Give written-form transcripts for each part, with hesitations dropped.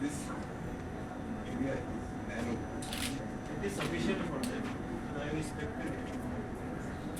this area is narrow. It is sufficient for them. And I inspected it.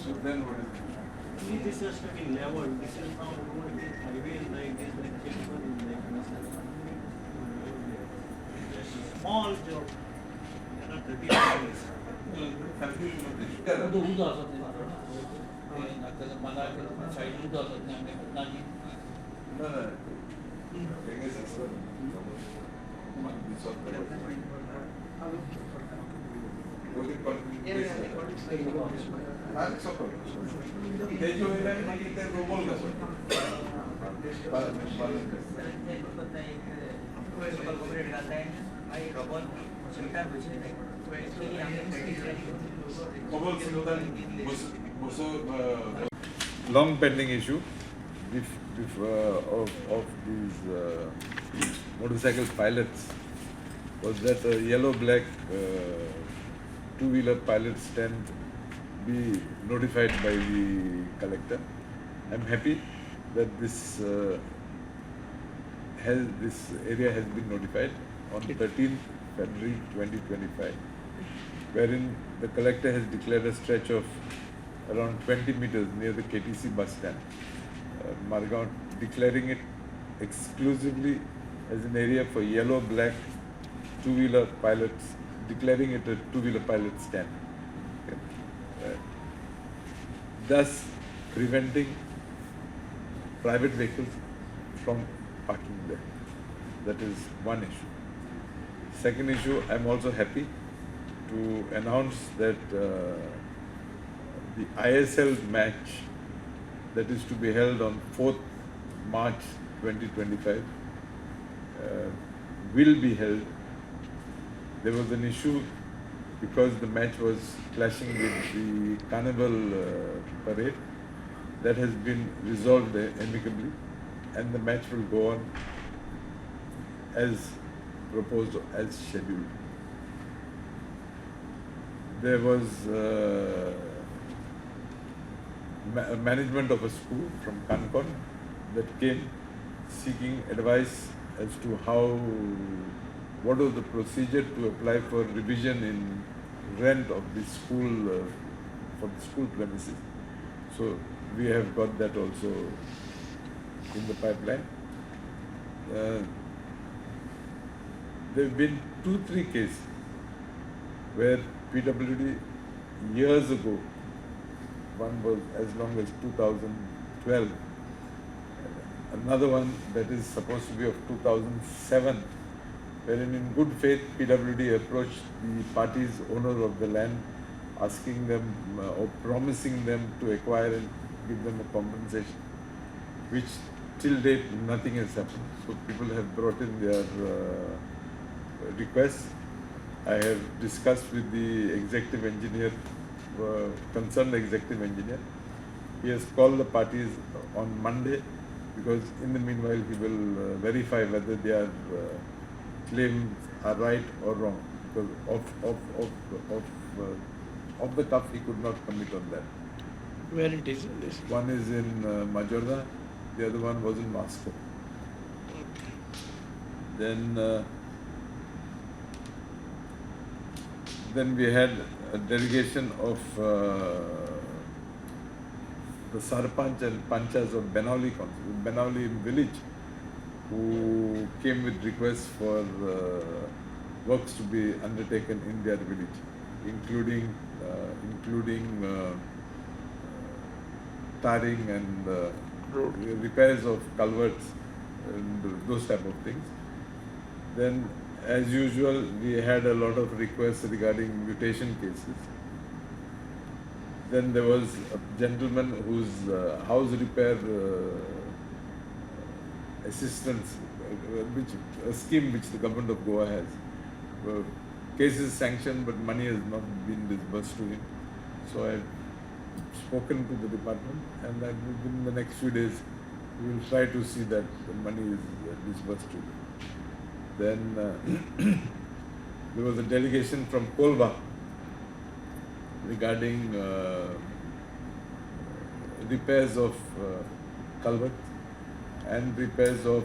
So then what is it? This has to be leveled. This is now road, this highway is like this, like children is like this. Small job. Cannot reduce. Long pending issue of these motorcycle pilots was that a yellow-black two-wheeler pilot stand be notified by the collector. I'm happy that this area has been notified on 13th February 2025, wherein the collector has declared a stretch of around 20 meters near the KTC bus stand, Margaon, declaring it exclusively as an area for yellow-black two-wheeler pilots, declaring it a two-wheeler pilot stand. Okay. Thus preventing private vehicles from parking there. That is one issue. Second issue, I'm also happy to announce that the ISL match that is to be held on 4th March 2025 will be held. There was an issue because the match was clashing with the Carnival parade. That has been resolved amicably, and the match will go on as proposed, as scheduled. There was management of a school from Concon that came seeking advice as to what was the procedure to apply for revision in rent of the school for the school premises. So we have got that also in the pipeline. There have been 2-3 cases where PWD years ago, one was as long as 2012, another one that is supposed to be of 2007, wherein in good faith PWD approached the parties owner of the land, asking them or promising them to acquire and give them a compensation, which till date nothing has happened. So people have brought in their requests. I have discussed with the executive engineer, concerned executive engineer. He has called the parties on Monday, because in the meanwhile he will verify whether their claims are right or wrong. Because of the cuff he could not commit on that. Where it is in this? One is in Majorna, the other one was in Moscow. Then we had a delegation of the Sarpanch and Panchas of Benauli village, who came with requests for works to be undertaken in their village, including tarring and repairs of culverts and those type of things. Then, as usual, we had a lot of requests regarding mutation cases. Then there was a gentleman whose house repair assistance, a scheme which the government of Goa has. Case is sanctioned, but money has not been disbursed to him. So I've spoken to the department, and that within the next few days we will try to see that the money is disbursed to him. Then there was a delegation from Kolba regarding repairs of culverts and repairs of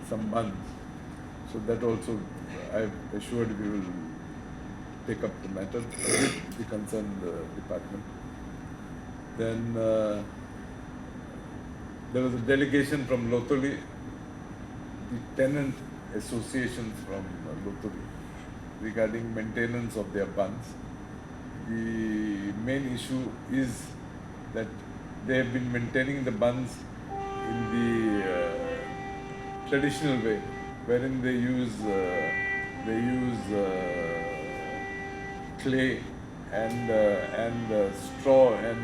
some bunds. So that also I've assured we will take up the matter with the concerned department. Then there was a delegation from Lotoli, the tenant associations from Lotoli, regarding maintenance of their bunds. The main issue is that they have been maintaining the bunds in the traditional way, wherein they use clay and straw and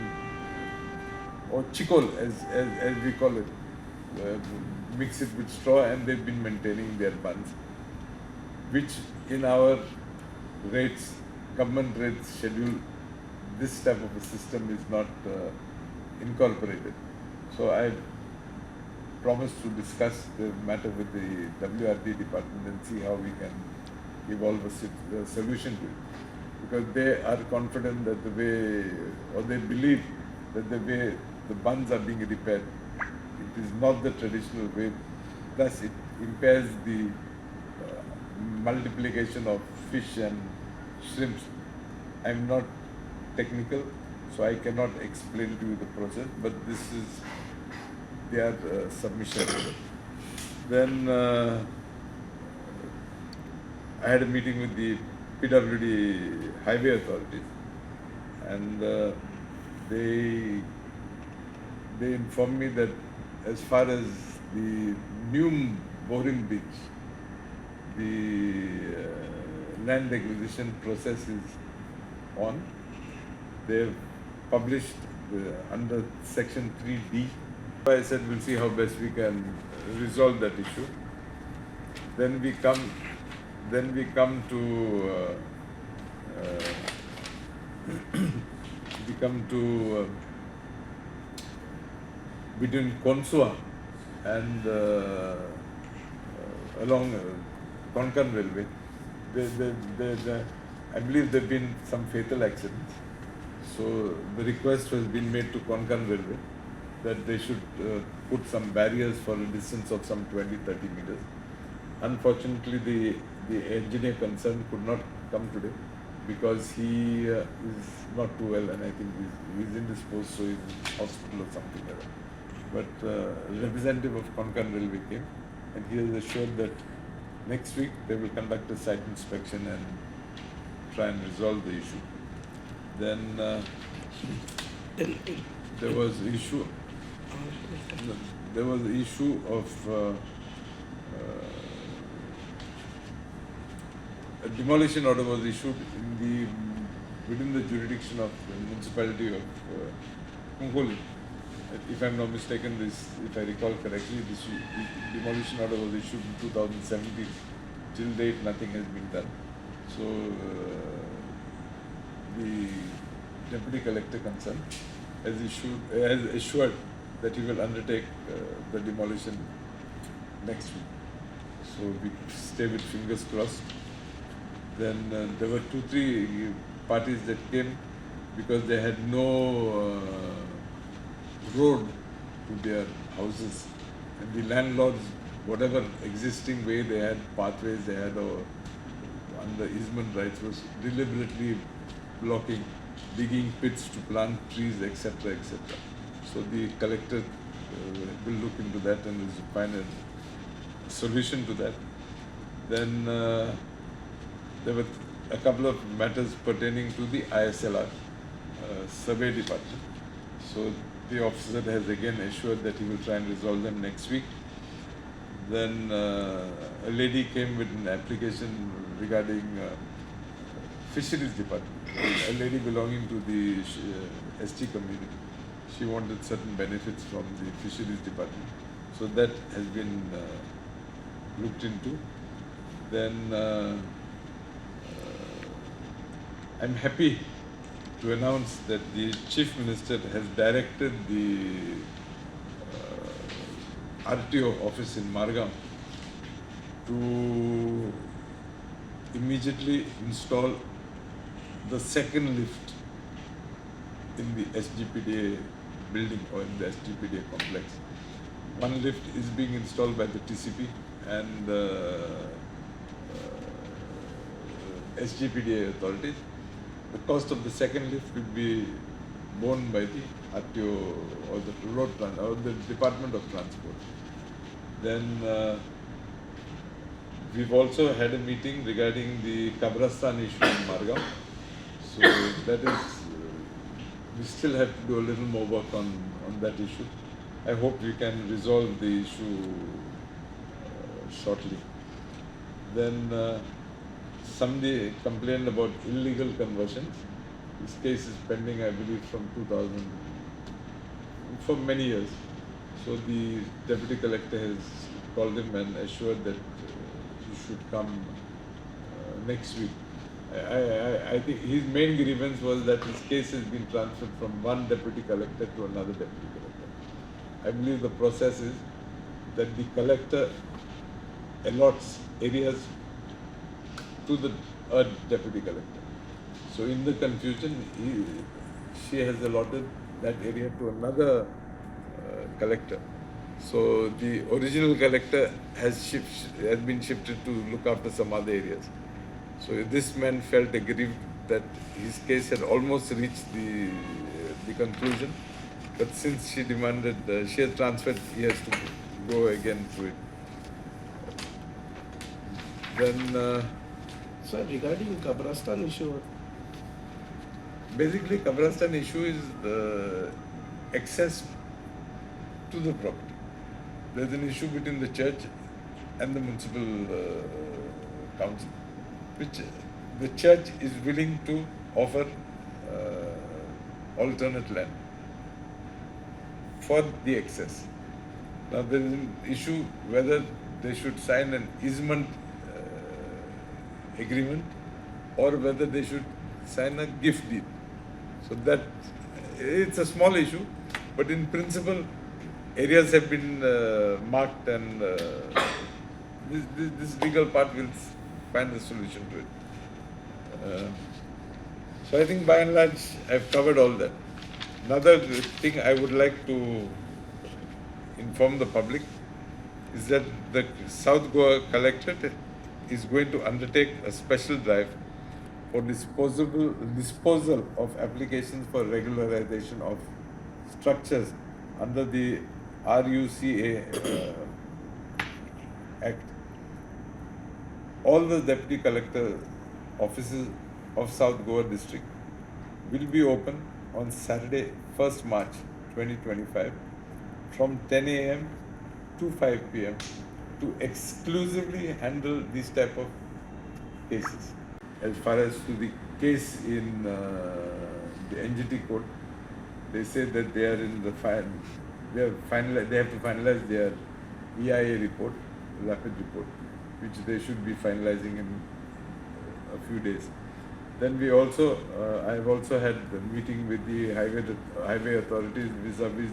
or chikol as we call it, mix it with straw, and they've been maintaining their bunds, which in our rates, government rates schedule, this type of a system is not incorporated. So I promised to discuss the matter with the WRD department and see how we can evolve a solution to it. Because they are confident that the way, or they believe that the way the bunds are being repaired, it is not the traditional way. Thus, it impairs the multiplication of fish and shrimps. I am not technical, so I cannot explain to you the process, but this is their submission. Then I had a meeting with the PWD highway authorities, and they informed me that as far as the new Boring Beach, the land acquisition process is on. They've published under section 3D. I said we'll see how best we can resolve that issue. Then we come to between Konsua and along Konkan Railway. I believe there have been some fatal accidents. So the request has been made to Konkan Railway that they should put some barriers for a distance of some 20-30 meters. Unfortunately, the engineer concerned could not come today because he is not too well, and I think he's indisposed, so he's in hospital or something like that. But representative of Konkan Railway came, and he has assured that next week they will conduct a site inspection and try and resolve the issue. Then there was the issue. There was the issue of a demolition order was issued within the jurisdiction of the municipality of Kungkoli. If I'm not mistaken, if I recall correctly, this demolition order was issued in 2017. Till date, nothing has been done. So the deputy collector concerned has assured that he will undertake the demolition next week. So we stay with fingers crossed. Then there were 2-3 parties that came because they had no road to their houses, and the landlords, whatever existing way they had, pathways they had under easement rights, was deliberately blocking, digging pits to plant trees, etc., etc. So the collector will look into that and will find a solution to that. Then there were a couple of matters pertaining to the ISLR survey department. So the officer has again assured that he will try and resolve them next week. Then a lady came with an application regarding fisheries department. A lady belonging to the ST community. She wanted certain benefits from the fisheries department. So that has been looked into. Then I'm happy to announce that the Chief Minister has directed the RTO office in Margam to immediately install the second lift in the SGPDA building or in the SGPDA complex. One lift is being installed by the TCP, and SGPDA authorities. The cost of the second lift will be borne by the RTO or the or the Department of Transport. Then we've also had a meeting regarding the Kabristan issue in Margam. So that is, we still have to do a little more work on that issue. I hope we can resolve the issue shortly. Then somebody complained about illegal conversions. This case is pending, I believe, from 2000, for many years. So the Deputy Collector has called him and assured that he should come next week. I think his main grievance was that his case has been transferred from one Deputy Collector to another Deputy Collector. I believe the process is that the Collector allots areas to the Deputy Collector. So in the confusion, she has allotted that area to another collector. So the original collector has been shifted to look after some other areas. So this man felt aggrieved that his case had almost reached the conclusion, but since she demanded, she has transferred, he has to go again through it. Then, Sir, regarding Kabristan issue, basically Kabristan issue is access to the property. There's an issue between the church and the municipal council, which the church is willing to offer alternate land for the access. Now there is an issue whether they should sign an easement agreement or whether they should sign a gift deed. So that it's a small issue, but in principle areas have been marked, and this legal part will find a solution to it. So I think by and large I've covered all that. Another thing I would like to inform the public is that the South Goa Collectorate is going to undertake a special drive for disposal of applications for regularization of structures under the RUCA Act. All the Deputy Collector offices of South Goa District will be open on Saturday, 1st March 2025 from 10 a.m. to 5 p.m. to exclusively handle these type of cases. As far as to the case in the NGT court, they say that they are in the they have to finalize their EIA report, rapid report, which they should be finalizing in a few days. Then we also, I have also had a meeting with the highway authorities vis-a-vis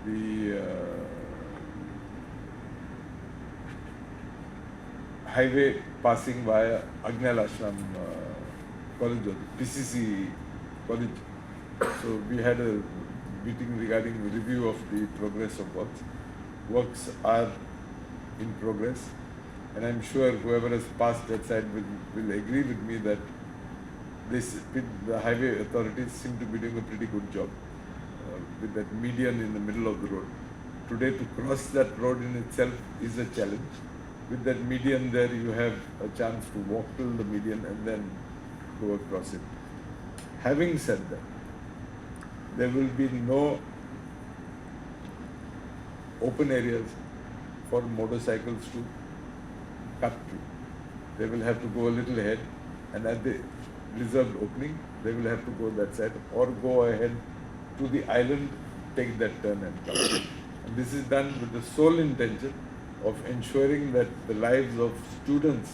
the highway passing via Agnel Ashram College, PCC College. So we had a meeting regarding review of the progress of works. Works are in progress, and I'm sure whoever has passed that side will agree with me that the highway authorities seem to be doing a pretty good job with that median in the middle of the road. Today, to cross that road in itself is a challenge. With that median there, you have a chance to walk till the median and then go across it. Having said that, there will be no open areas for motorcycles to cut through. They will have to go a little ahead, and at the reserved opening, they will have to go that side or go ahead to the island, take that turn and come. And this is done with the sole intention of ensuring that the lives of students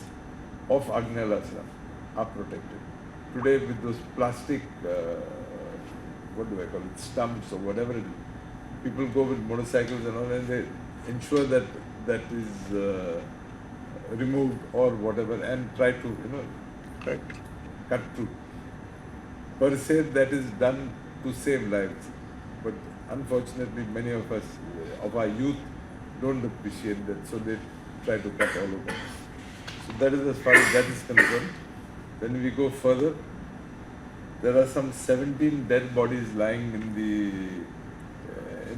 of Agnel Ashram are protected. Today, with those plastic, stumps or whatever it is, people go with motorcycles and all, and they ensure that that is removed or whatever, and try to, cut through. Per se, that is done to save lives, but unfortunately, many of us, of our youth, don't appreciate that, so they try to cut all over. So that is as far as that is concerned. Then we go further. There are some 17 dead bodies lying in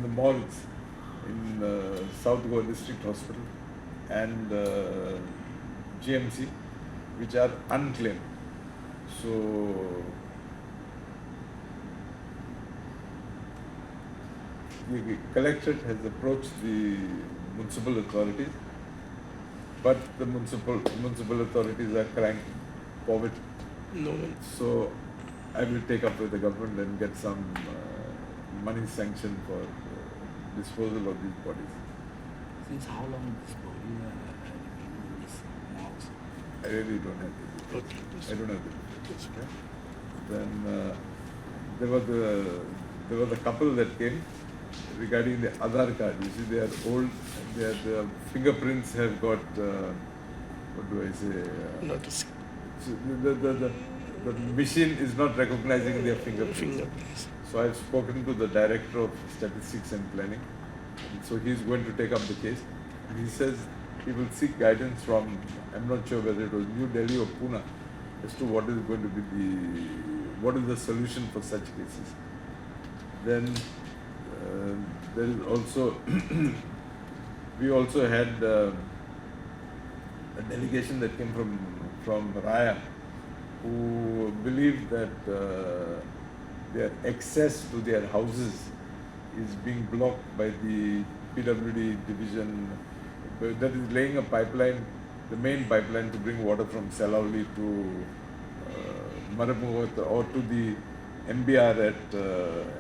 the morgues in South Goa District Hospital and GMC, which are unclaimed. So the Collectorate has approached the municipal authorities, but the municipal authorities are crying poverty. No one. So I will take up with the government and get some money sanctioned for disposal of these bodies. Since how long this body in this morgue? I really don't have the details. Okay. I don't have the details. Yes. Okay? Then there was a couple that came regarding the Aadhaar card. You see, they are old. Their fingerprints have got what do I say? Notice. So the machine is not recognizing their fingerprints. Fingerprints. So I've spoken to the director of statistics and planning. And so he's going to take up the case. And he says he will seek guidance from, I'm not sure whether it was New Delhi or Pune, as to what is going to be what is the solution for such cases. Then there is also, we also had a delegation that came from Raya, who believe that their access to their houses is being blocked by the PWD division that is laying a pipeline, the main pipeline to bring water from Salauli to Maramugat or to the MBR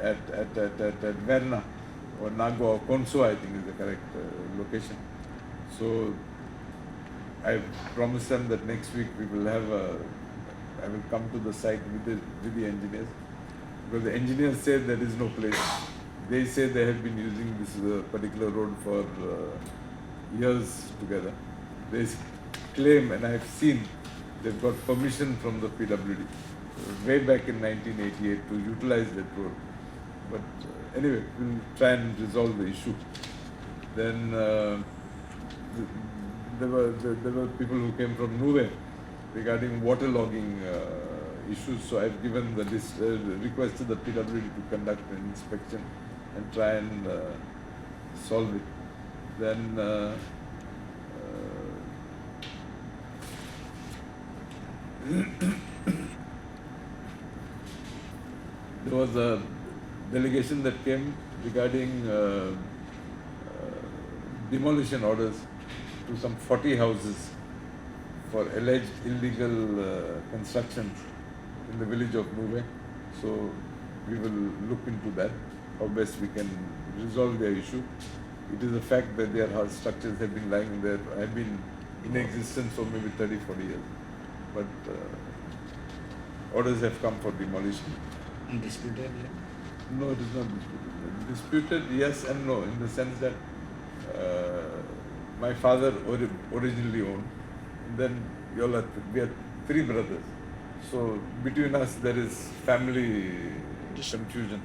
at Verna or Nagwa or Konso, I think is the correct location. So I promised them that next week we will have I will come to the site with the engineers, because the engineers said there is no place. They say they have been using this particular road for years together. They claim, and I have seen, they've got permission from the PWD way back in 1988 to utilize that road. But anyway, we'll try and resolve the issue. Then there were people who came from Nuve regarding waterlogging issues. So I've given the requested the PWD to conduct an inspection and try and solve it. Then there was a delegation that came regarding demolition orders to some 40 houses for alleged illegal construction in the village of Nuve. So we will look into that, how best we can resolve their issue. It is a fact that their house structures have been lying there, have been in existence for maybe 30-40 years. But orders have come for demolition. Undisputed land? No, it is not disputed. Disputed, yes and no, in the sense that my father originally owned. And then we are three brothers. So between us there is family confusion.